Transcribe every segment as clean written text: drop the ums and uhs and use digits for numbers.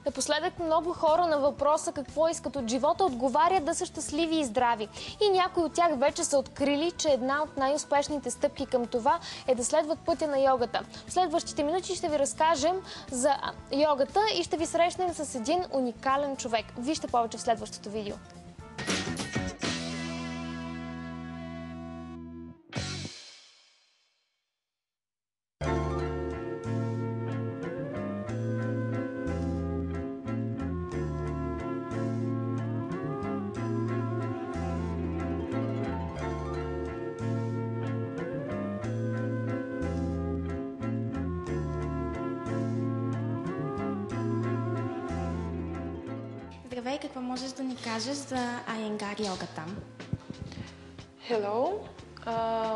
Напоследък много хора на въпроса какво искат от живота отговарят да са щастливи и здрави. И някои от тях вече са открили, че една от най-успешните стъпки към това е да следват пътя на йогата. В следващите минути ще ви разкажем за йогата и ще ви срещнем с един уникален човек. Вижте повече в следващото видео. Здравей, какво можеш да ни кажеш за Iyengar йогата? Hello,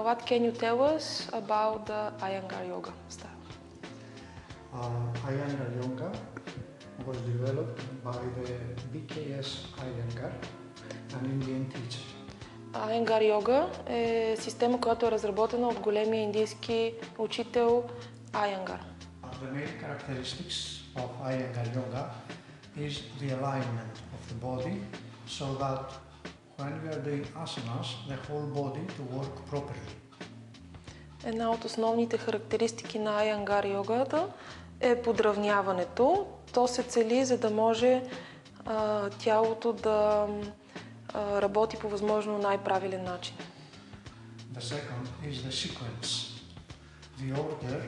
what can you tell us about the Iyengar yoga style? Iyengar yoga was developed by the BKS Iyengar, an Indian teacher. Iyengar yoga е система, която е разработена от големия индийски учител Iyengar. The main characteristics of Iyengar yoga is the alignment of the body so that when we are doing asanas, the whole body to work properly. Една от основните характеристики на Iyengar йогата е подравняването. То се цели, за да може тялото да работи по възможно най-правилен начин. The second is the sequence, the order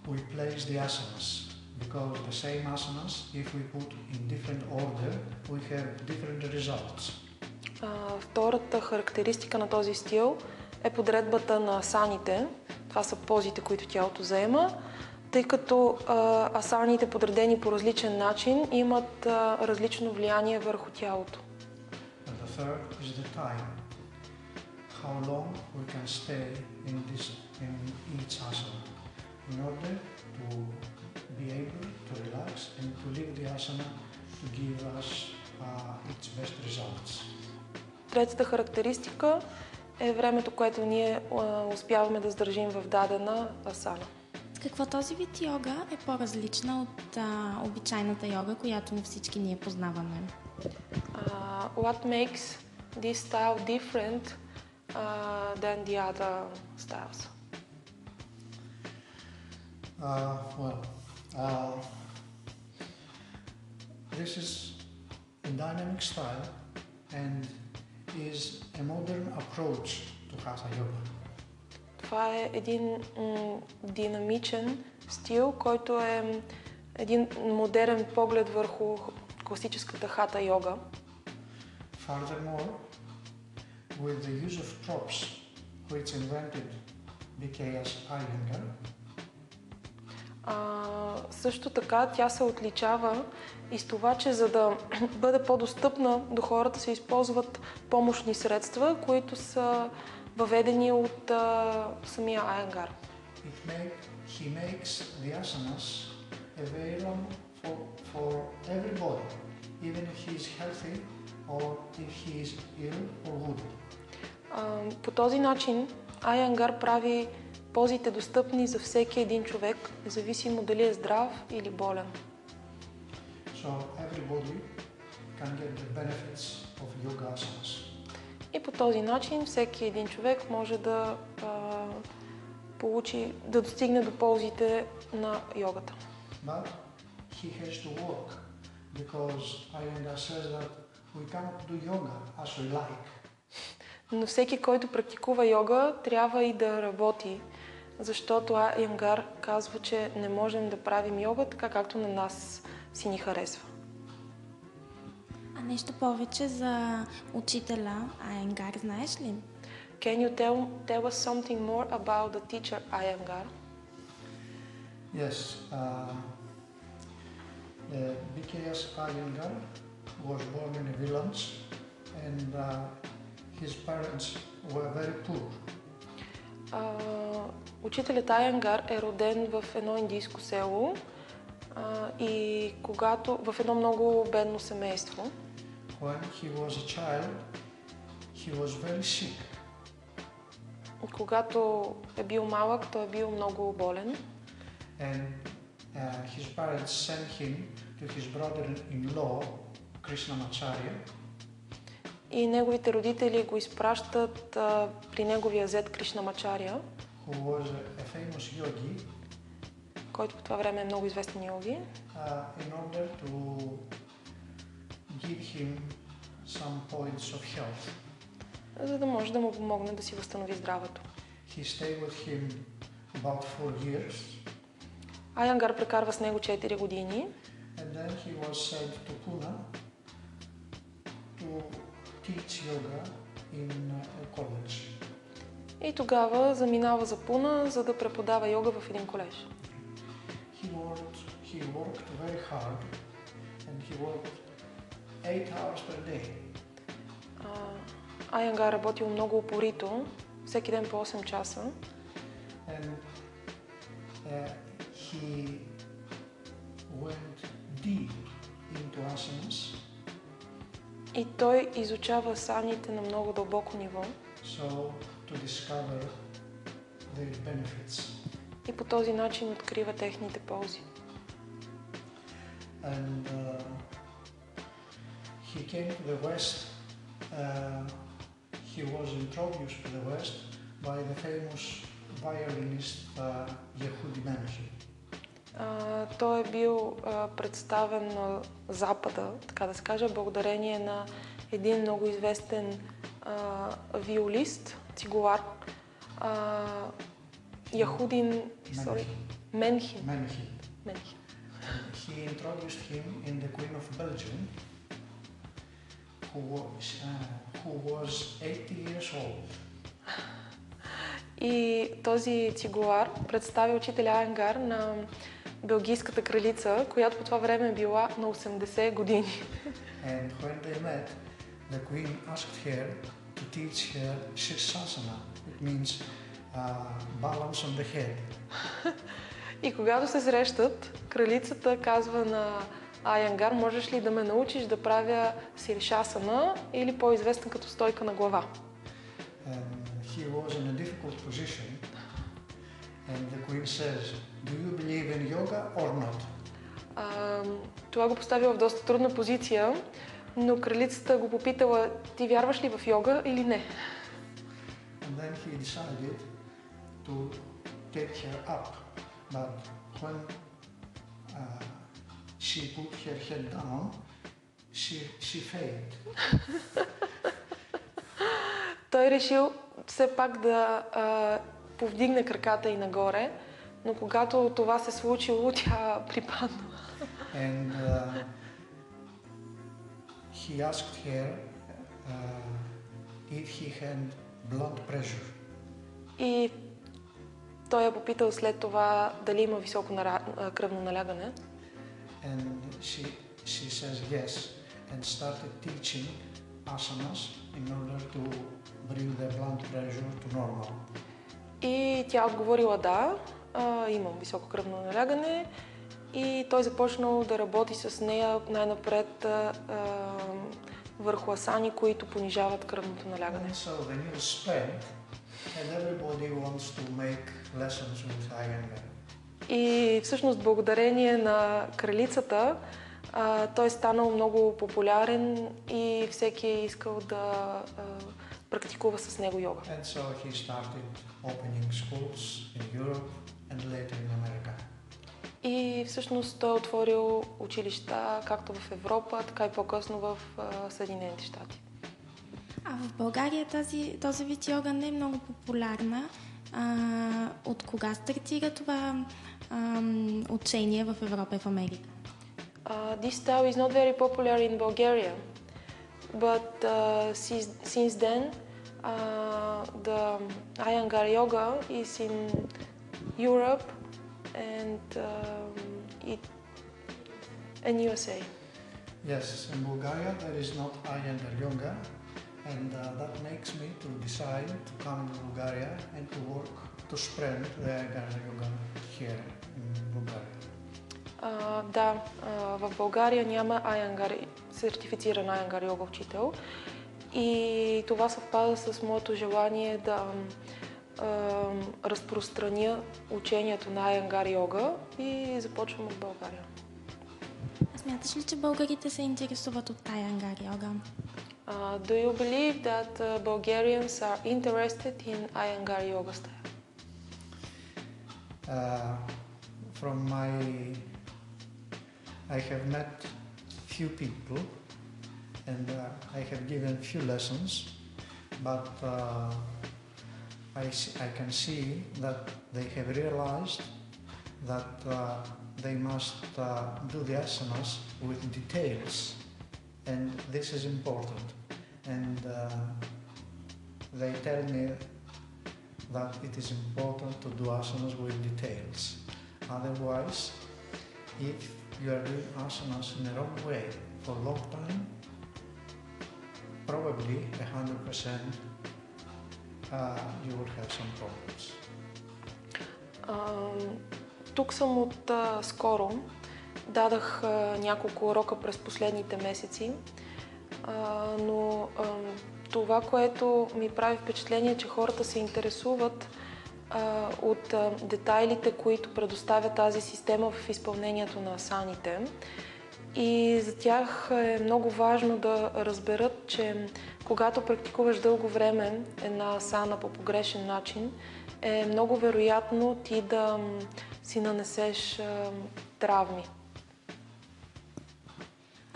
we place the asanas. Because the same asanas, if we put in different order, we have different results. Втората характеристика на този стил е подредбата на асаните. Това са позите, които тялото заема, тъй като асаните, подредени по различен начин, имат различно влияние върху тялото. And the third is the time. How long we can stay in each asana in order to be able to relax and to leave the asana to give us its best results. Третата характеристика е времето, което ние успяваме да сдържим в дадена асана. Какво този вид йога е по-различна от обичайната йога, която всички ние познаваме? What makes this style different than the other styles? This is a dynamic style and is a modern approach to Hatha yoga. Това е един динамичен стил, който е един модерен поглед върху класическата хата йога. Furthermore, with the use of props which invented BKS Iyengar, също така тя се отличава и с това, че за да бъде по-достъпна до хората се използват помощни средства, които са въведени от самия Iyengar. he makes the asanas available for everybody, even if he is healthy or if he is ill or wounded. По този начин Iyengar прави позите достъпни за всеки един човек, независимо дали е здрав или болен. So everybody can get the benefits of yoga asanas. И по този начин всеки един човек може да да достигне до ползите на йогата. But he has to work because Iyengar says that we cannot do yoga as we like. Но всеки, който практикува йога, трябва и да работи, защото Iyengar казва, че не можем да правим йога така, както на нас си ни харесва. А нещо повече за учителя Iyengar знаеш ли? Can you tell us something more about the teacher Iyengar? Yes, BKS Iyengar was born in a village and his parents were very poor. Учителят Iyengar е роден в едно индийско село и в едно много бедно семейство. When he was a child, he was very sick. Когато е бил малък, той е бил много болен. And his parents sent him to his brother-in-law, Krishnamacharya, И неговите родители го изпращат при неговия зет Кришнамачаря, who was a famous yogi, който по това време е много известен йоги, in order to give him some points of health. за да може да му помогне да си възстанови здравето. He stayed with him about 4 years, Айянгар прекарва с него 4 години and then he was sent to Pune to teach yoga in a college. и тогава заминава за Пуна, за да преподава йога в един колеж. He worked very hard, and he worked 8 hours per day. Айянгар работил много упорито, всеки ден по 8 часа. And he went deep into asanas, И той изучава асаните на много дълбоко ниво. so to discover their benefits. И по този начин открива техните ползи. And he came to the West. He was introduced to the West by the famous violinist Yehudi Menuhin. Той е бил представен на Запада, така да се каже, благодарение на един много известен виолист, цигулар, Яхудин Менхин. He introduced him in the Queen of Belgium, who was 80 years old. И този цигулар представи учителя Айянгар на белгийската кралица, която по това време е била на 80 години. And when they met, the queen asked her to teach her Sirsasana. It means balance on the head. И когато се срещат, кралицата казва на Айянгар: можеш ли да ме научиш да правя Сиршасана, или по-известна като стойка на глава? He was in a difficult position, and the queen says, "Do you believe in yoga or not?" Това го поставя в доста трудна позиция, но кралицата го попитала: ти вярваш ли в йога или не? And then he decided to take her up, but when she put her head down, she failed. Той решил все пак да повдигне краката и нагоре, но когато това се случило, тя припаднала. And he asked her if he had blood pressure. И той я попитал след това дали има високо кръвно налягане. And she says yes, and started teaching asanas in order to bring the blood pressure to normal. И тя отговорила: да, имам високо кръвно налягане. И той започнал да работи с нея най-напред върху асани, които понижават кръвното налягане. And so the news spread, and everybody wants to make lessons with Iyengar. И всъщност благодарение на кралицата той е станал много популярен и всеки е искал да практикува с него йога. And so he started opening schools in Europe and later in America. И всъщност той е отворил училища както в Европа, така и по-късно в Съединените щати. А в България този вид йога не е много популярна. От кога стартира това учение в Европа и в Америка? This style is not very popular in Bulgaria, but since then the Iyengar yoga is in Europe and USA. Yes, in Bulgaria there is not Iyengar yoga, and that makes me to decide to come to Bulgaria and to work to spread the Iyengar yoga here in Bulgaria. В България няма сертифициран Айянгар йога учител и това съвпада с моето желание да разпространя учението на Айянгар йога и започвам от България. Смяташ ли, че българите се интересуват от Iyengar йога? Do you believe that Bulgarians are interested in Iyengar yoga style? From I have met few people and I have given few lessons, but I can see that they have realized that they must do the asanas with details, and this is important. And they tell me that it is important to do asanas with details. Otherwise, if you are doing asanas in the wrong way for a long time, probably 100% you will have some problems. Тук съм от скоро. Дадах няколко урока през последните месеци, но това, което ми прави впечатление, е, че хората се интересуват от детайлите, които предоставя тази система в изпълнението на асаните. И за тях е много важно да разберат, че когато практикуваш дълго време една асана по погрешен начин, е много вероятно ти да си нанесеш травми.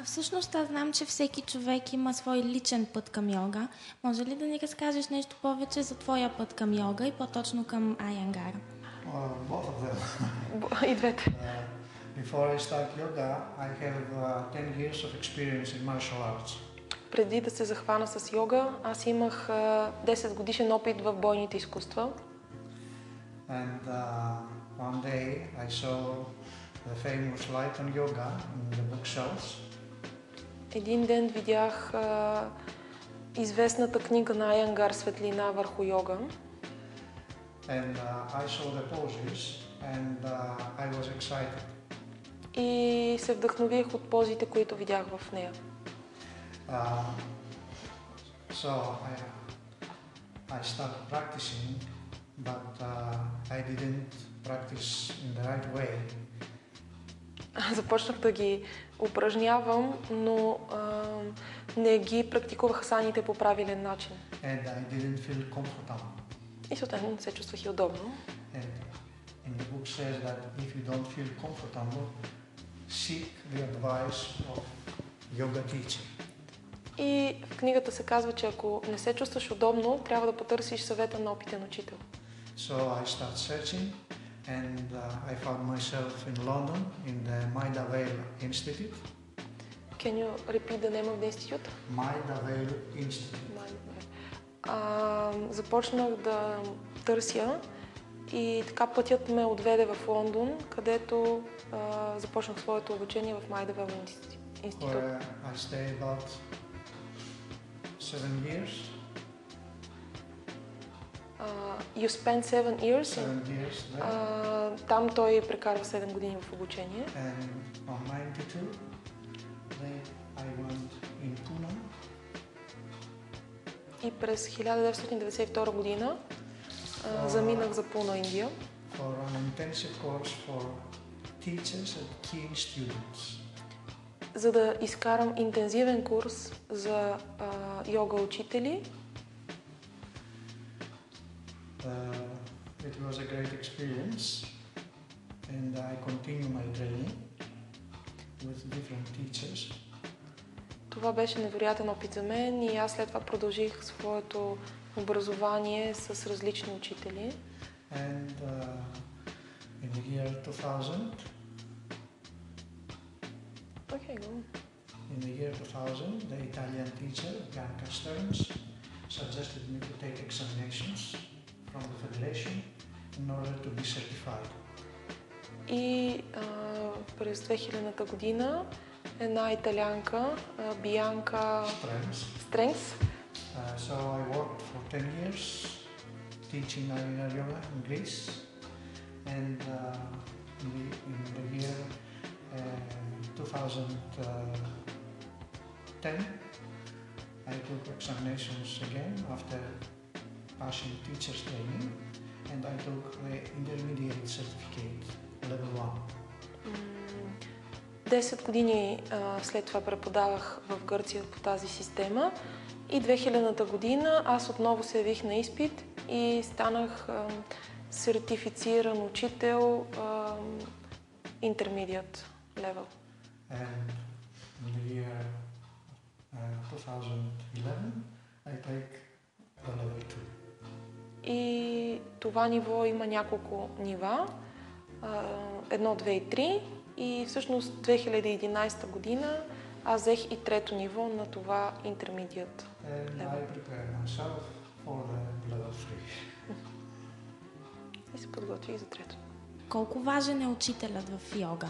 Всъщност аз знам, че всеки човек има свой личен път към йога. Може ли да ни разкажеш нещо повече за твоя път към йога и по-точно към Iyengar? Both of them. И двете. Before I start yoga, I have 10 years of experience in martial arts. Преди да се захвана с йога, аз имах 10 годишен опит в бойните изкуства. And one day I saw the famous Light on Yoga in the bookshelves. Един ден видях известната книга на Iyengar "Светлина върху йога". And I saw the poses and I was excited. И се вдъхнових от позите, които видях в нея. So I started practicing, but I didn't practice in the right way. Започнах да ги упражнявам, но не ги практикувах асаните по правилен начин. And I didn't feel comfortable. И съответно не се чувствах и удобно. And in the book says that if you don't feel comfortable, seek the advice of yoga teacher. И в книгата се казва, че ако не се чувстваш удобно, трябва да потърсиш съвета на опитен учител. So I started searching and I found myself in London in the Maida Vale Institute. Can you repeat the name of the institute? Maida Vale Institute. Започнах да търся и така пътят ме отведе в Лондон, където започнах своето обучение в Maida Vale Institute. Where I stayed about 7 years. You spent 7 years? 7 years there. Там той прекарва 7 години в обучение. And on 92, then I went in Pune. И през 1992 година заминах за Пуна, Индия. For an intensive course for teachers and keen students. За да изкарам интензивен курс за йога учители. It was a great experience and I continue my training with different teachers. Това беше невероятен опит за мен и аз след това продължих своето образование с различни учители. And in the year 2000, Okay, go. in the year 2000, the Italian teacher, Bianca Stearns, suggested me to take examinations from the Federation in order to be certified. И през 2000-та година една италианка, Бианка Стренкс. So I worked for 10 years teaching Iyengar yoga in Greece, and in the year 2010 I took examinations again after passing teacher's training, and I took the intermediate certificate level 1. 10 години след това преподавах в Гърция по тази система и 2000-та година аз отново се явих на изпит и станах сертифициран учител intermediate level. And in the year 2011, I take the level 2. И това ниво има няколко нива. 1, 2 и 3. И всъщност 2011 година аз взех и трето ниво на това intermediate And level. I prepare myself for the level 3. И се подготвих за трето. Колко важен е учителят в йога?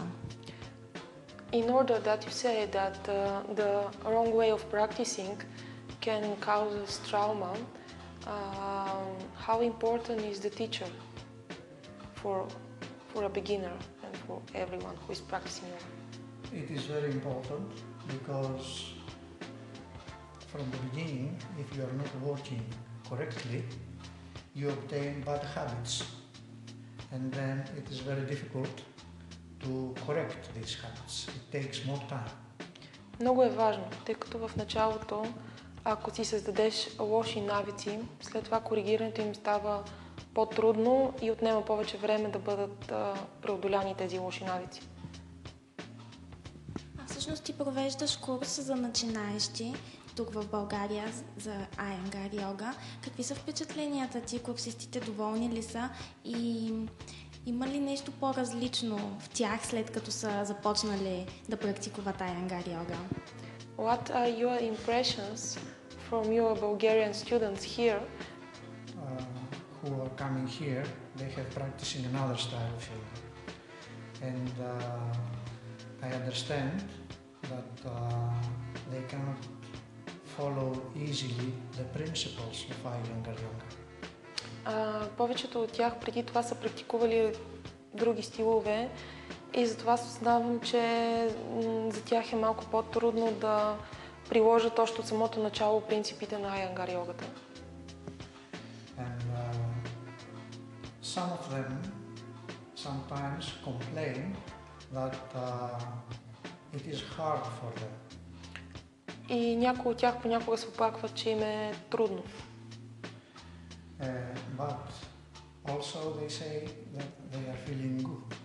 In order that you say that the wrong way of practicing can cause us trauma, how important is the teacher for a beginner and for everyone who is practicing yoga? It is very important because from the beginning, if you are not working correctly, you obtain bad habits. And then it is very difficult to correct these habits. It takes more time. Много е важно, тъй като в началото, ако си създадеш лоши навици, след това коригирането им става по-трудно и отнема повече време да бъдат преодоляни тези лоши навици. А всъщност ти провеждаш курс за начинаещи тук в България за Iyengar йога. Какви са впечатленията ти? Курсистите доволни ли са? И има ли нещо по-различно в тях, след като са започнали да практикуват Iyengar йога? What are your impressions from your Bulgarian students here? Who are coming here, they have practicing another style of yoga. And I understand that they cannot follow easily the principles of Iyengar yoga. Повечето от тях преди това са практикували други стилове и затова осъзнавам, че за тях е малко по-трудно да приложат още от самото начало принципите на Iyengar йогата. And some of them sometimes complain that it is hard for them. И някои от тях понякога се оплакват, че им е трудно. But also they say that they are feeling good.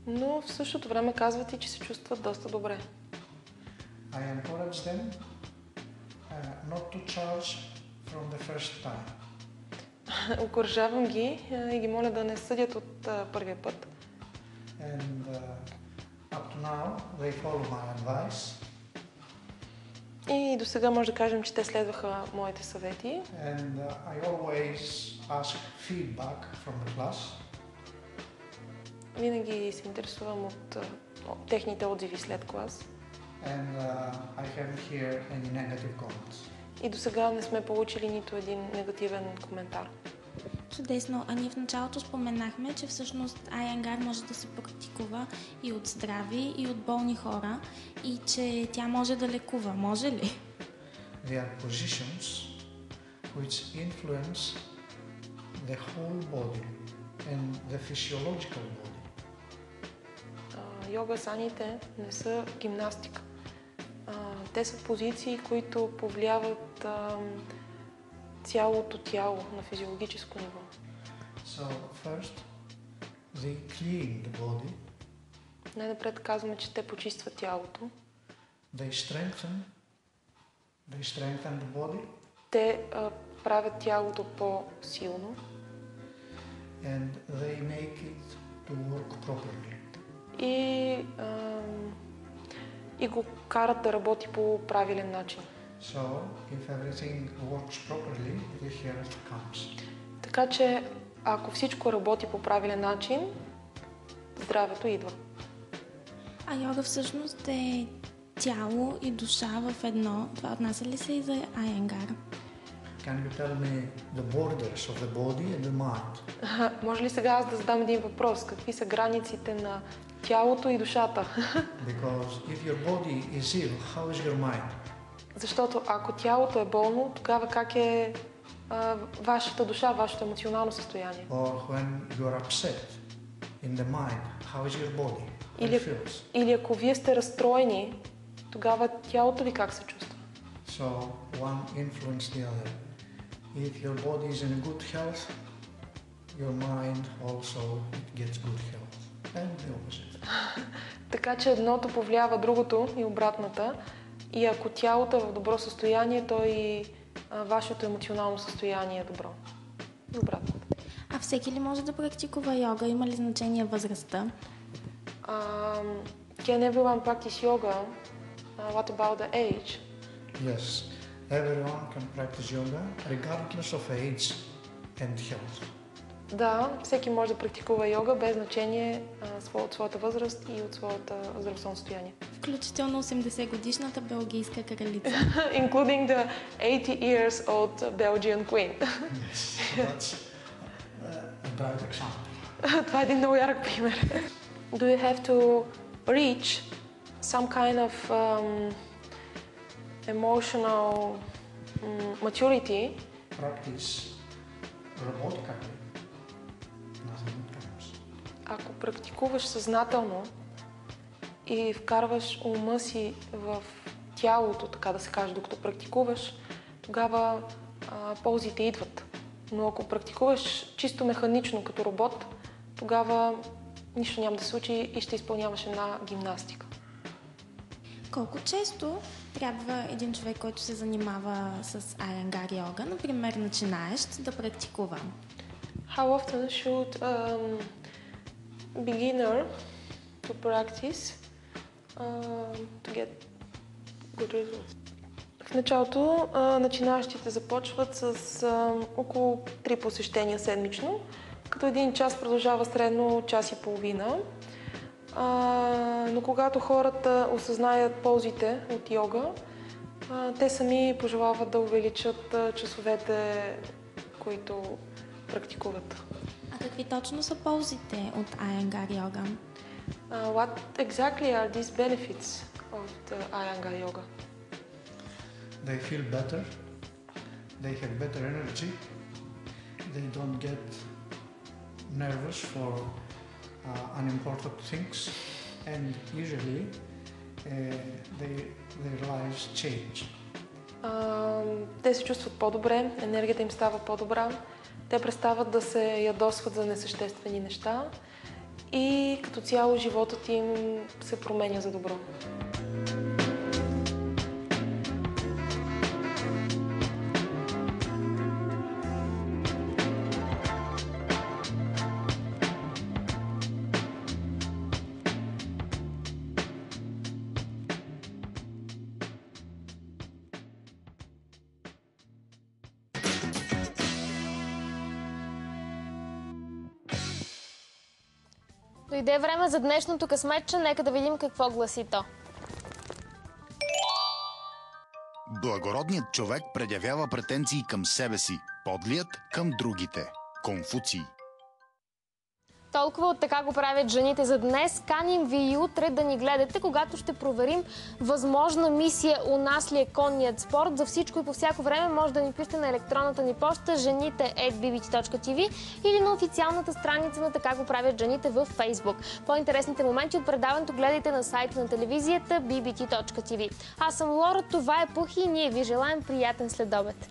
Но в същото време казват и, че се чувстват доста добре. I encourage them not to charge from the first time. Окуражавам ги и ги моля да не съдят от първия път. And up to now they follow my advice. И до сега може да кажем, че те следваха моите съвети. And I always ask feedback from the class. Винаги се интересувам от техните отзиви след клас. And I haven't heard any negative comments. И до сега не сме получили нито един негативен коментар. Чудесно. А ние в началото споменахме, че всъщност Iyengar може да се практикува и от здрави, и от болни хора, и че тя може да лекува. Може ли? They are positions which influence the whole body and the physiological body. Йога саните не са гимнастика. Те са позиции, които повлияват цялото тяло на физиологическо ниво. So first, they clean the body, Най-напред казваме, че те почистват тялото. they strengthen the body, Те правят тялото по-силно and they make it to work properly. И го карат да работи по правилен начин. So if everything works properly, the health comes. Така че, ако всичко работи по правилен начин, здравето идва. А йога всъщност е тяло и душа в едно. Това отнася ли се и за Iyengar? Can you tell me the borders of the body and the mind? Може ли сега аз да задам един въпрос? Какви са границите на тялото и душата? Because if your body is ill, how is your mind? Защото ако тялото е болно, тогава как е вашата душа, вашето емоционално състояние? Or when you are upset in the mind, how is your body? Или ако вие сте разстроени, тогава тялото ви как се чувства? So one influences the other. If your body is in good health, your mind also gets good health. And the opposite. Така че едното повлиява другото и обратната. И ако тялото е в добро състояние, то и вашето емоционално състояние е добро. И обратното. А всеки ли може да практикува йога? Има ли значение възрастта? Can everyone practice yoga? What about the age? Yes, everyone can practice yoga regardless of age and health. Да, всеки може да практикува йога без значение от своята възраст и от своята здравословно състояние. Включително 80-годишната белгийска кралица. Including the 80 years old Belgian queen. Yes, so that's a bright example. Това е един много ярък пример. Do you have to reach some kind of emotional maturity? Practice robotically. Nothing comes. Ако практикуваш съзнателно и вкарваш ума си в тялото, така да се каже, докато практикуваш, тогава ползите идват. Но ако практикуваш чисто механично, като робот, тогава нищо няма да се случи и ще изпълняваш една гимнастика. Колко често трябва един човек, който се занимава с Iyengar йога, например начинаещ, да практикува? How often should beginner to practice to get good results? В началото начинаещите започват с около 3 посещения седмично, като един час продължава средно час и половина. Но когато хората осъзнаят ползите от йога, те сами пожелават да увеличат часовете, които практикуват. А какви точно са ползите от Iyengar йога? What exactly are these benefits of the Iyengar yoga? They feel better, they have better energy, they don't get nervous for unimportant things, and usually their lives change. Те се чувстват по-добре, енергията им става по-добра, те престават да се ядосват за несъществени неща и като цяло животът им се променя за добро. Дойде време за днешното късметче, нека да видим какво гласи то. Благородният човек предявява претенции към себе си, подлият към другите. Конфуций. Толкова от Така го правят жените за днес. Каним ви и утре да ни гледате, когато ще проверим възможна мисия у нас ли е конният спорт. За всичко и по всяко време може да ни пишете на електронната ни поща жените@bbc.tv или на официалната страница на Така го правят жените във Facebook. По-интересните моменти от предаването гледайте на сайта на телевизията bbc.tv. Аз съм Лора, това е Пухи и ние ви желаем приятен следобед.